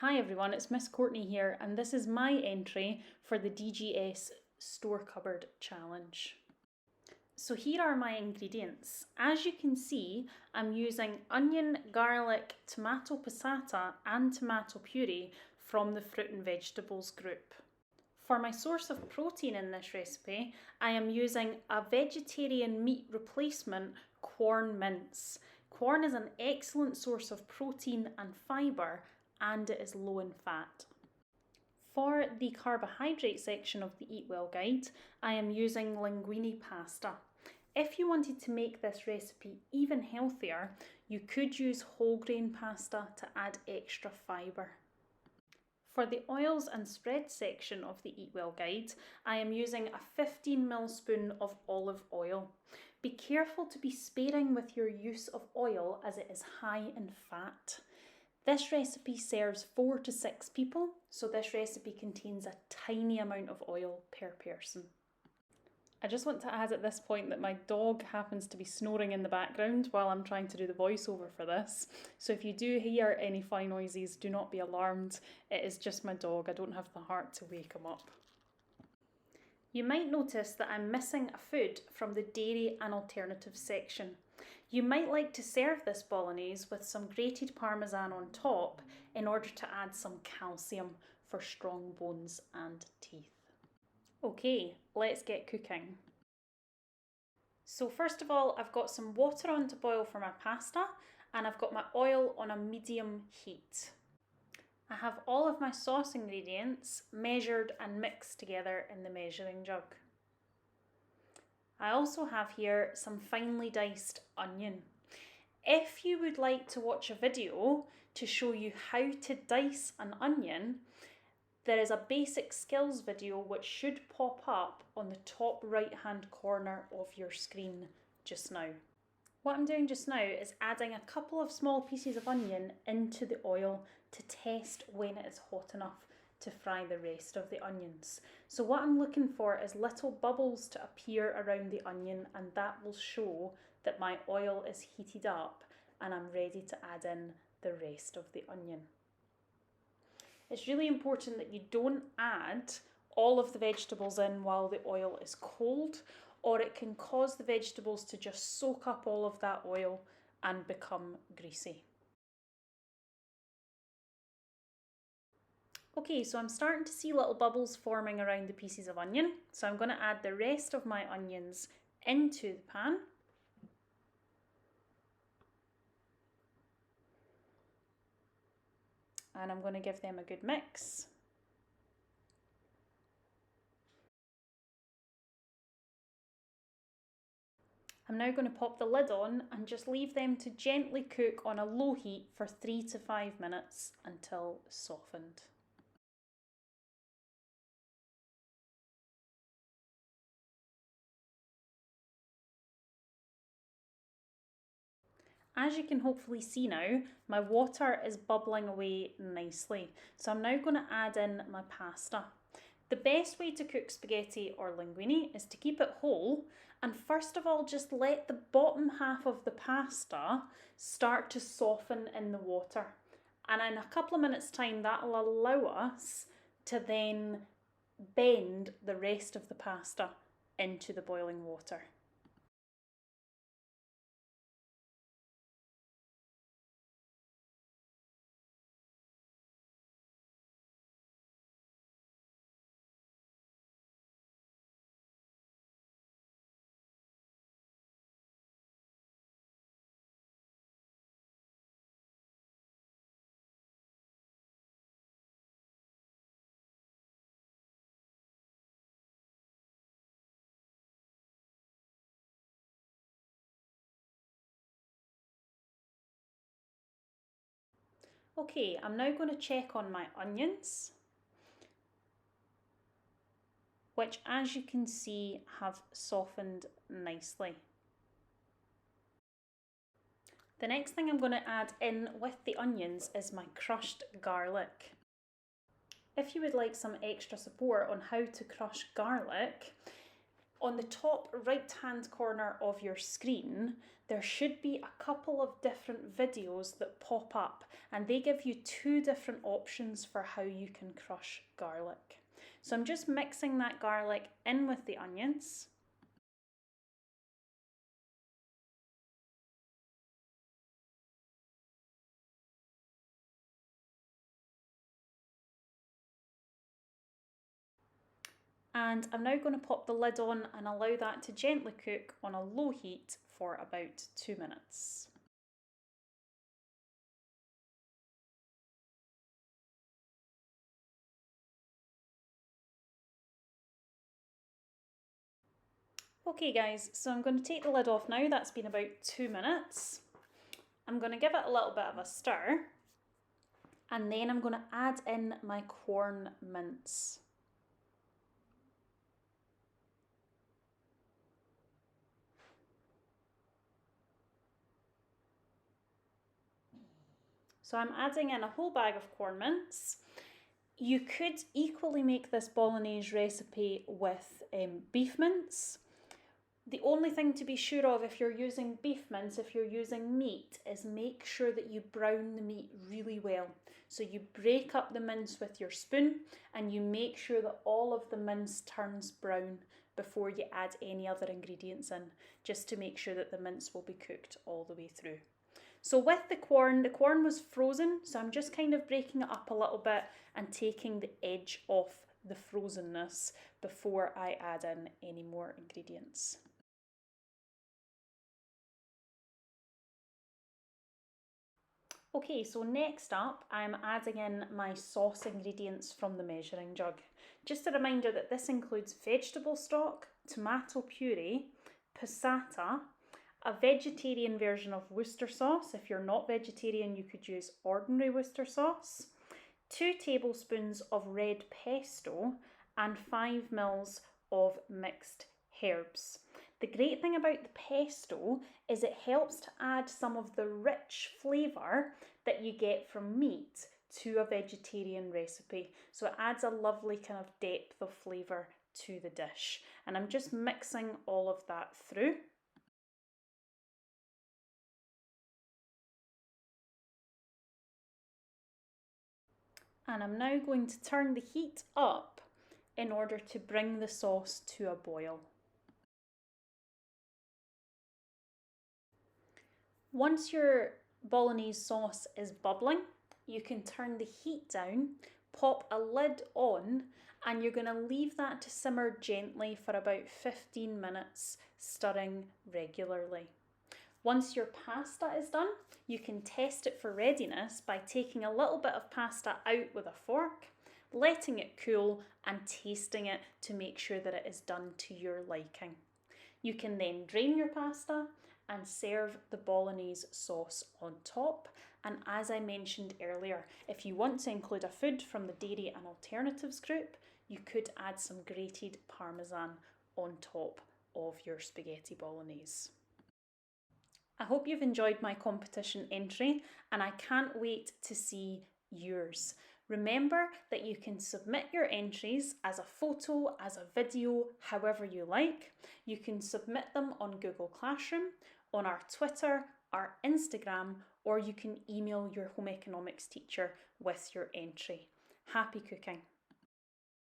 Hi everyone, it's Miss Courtney here, and this is my entry for the DGS Store Cupboard Challenge. So here are my ingredients. As you can see, I'm using onion, garlic, tomato passata and tomato puree from the fruit and vegetables group. For my source of protein in this recipe, I am using a vegetarian meat replacement, Quorn mince. Quorn is an excellent source of protein and fibre, and it is low in fat. For the carbohydrate section of the Eat Well guide, I am using linguine pasta. If you wanted to make this recipe even healthier, you could use whole grain pasta to add extra fibre. For the oils and spreads section of the Eat Well guide, I am using a 15ml spoon of olive oil. Be careful to be sparing with your use of oil as it is high in fat. This recipe serves 4 to 6 people, so this recipe contains a tiny amount of oil per person. I just want to add at this point that my dog happens to be snoring in the background while I'm trying to do the voiceover for this. So if you do hear any funny noises, do not be alarmed. It is just my dog. I don't have the heart to wake him up. You might notice that I'm missing a food from the dairy and alternatives section. You might like to serve this bolognese with some grated parmesan on top in order to add some calcium for strong bones and teeth. Okay, let's get cooking. So first of all, I've got some water on to boil for my pasta, and I've got my oil on a medium heat. I have all of my sauce ingredients measured and mixed together in the measuring jug. I also have here some finely diced onion. If you would like to watch a video to show you how to dice an onion, there is a basic skills video which should pop up on the top right hand corner of your screen just now. What I'm doing just now is adding a couple of small pieces of onion into the oil to test when it is hot enough to fry the rest of the onions. So what I'm looking for is little bubbles to appear around the onion, and that will show that my oil is heated up and I'm ready to add in the rest of the onion. It's really important that you don't add all of the vegetables in while the oil is cold, or it can cause the vegetables to just soak up all of that oil and become greasy. Okay, so I'm starting to see little bubbles forming around the pieces of onion. So I'm going to add the rest of my onions into the pan. And I'm going to give them a good mix. I'm now going to pop the lid on and just leave them to gently cook on a low heat for 3 to 5 minutes until softened. As you can hopefully see now, my water is bubbling away nicely. So I'm now going to add in my pasta. The best way to cook spaghetti or linguine is to keep it whole, and first of all just let the bottom half of the pasta start to soften in the water. And in a couple of minutes time that will allow us to then bend the rest of the pasta into the boiling water. Okay, I'm now going to check on my onions, which as you can see have softened nicely. The next thing I'm going to add in with the onions is my crushed garlic. If you would like some extra support on how to crush garlic, On the top right hand corner of your screen, there should be a couple of different videos that pop up, and they give you two different options for how you can crush garlic. So I'm just mixing that garlic in with the onions. And I'm now going to pop the lid on and allow that to gently cook on a low heat for about 2 minutes. Okay guys, so I'm going to take the lid off now. That's been about 2 minutes. I'm going to give it a little bit of a stir, and then I'm going to add in my Quorn mince. So I'm adding in a whole bag of Quorn mince. You could equally make this Bolognese recipe with beef mince. The only thing to be sure of if you're using beef mince, if you're using meat, is make sure that you brown the meat really well. So you break up the mince with your spoon and you make sure that all of the mince turns brown before you add any other ingredients in, just to make sure that the mince will be cooked all the way through. So with the Quorn was frozen, so I'm just kind of breaking it up a little bit and taking the edge off the frozenness before I add in any more ingredients. Okay, so next up I'm adding in my sauce ingredients from the measuring jug. Just a reminder that this includes vegetable stock, tomato puree, passata, a vegetarian version of Worcester sauce. If you're not vegetarian, you could use ordinary Worcester sauce, 2 tablespoons of red pesto, and 5 mils of mixed herbs. The great thing about the pesto is it helps to add some of the rich flavour that you get from meat to a vegetarian recipe. So it adds a lovely kind of depth of flavour to the dish. And I'm just mixing all of that through. And I'm now going to turn the heat up in order to bring the sauce to a boil. Once your Bolognese sauce is bubbling, you can turn the heat down, pop a lid on, and you're going to leave that to simmer gently for about 15 minutes, stirring regularly. Once your pasta is done, you can test it for readiness by taking a little bit of pasta out with a fork, letting it cool, and tasting it to make sure that it is done to your liking. You can then drain your pasta and serve the Bolognese sauce on top. And as I mentioned earlier, if you want to include a food from the Dairy and Alternatives group, you could add some grated Parmesan on top of your spaghetti Bolognese. I hope you've enjoyed my competition entry, and I can't wait to see yours. Remember that you can submit your entries as a photo, as a video, however you like. You can submit them on Google Classroom, on our Twitter, our Instagram, or you can email your home economics teacher with your entry. Happy cooking!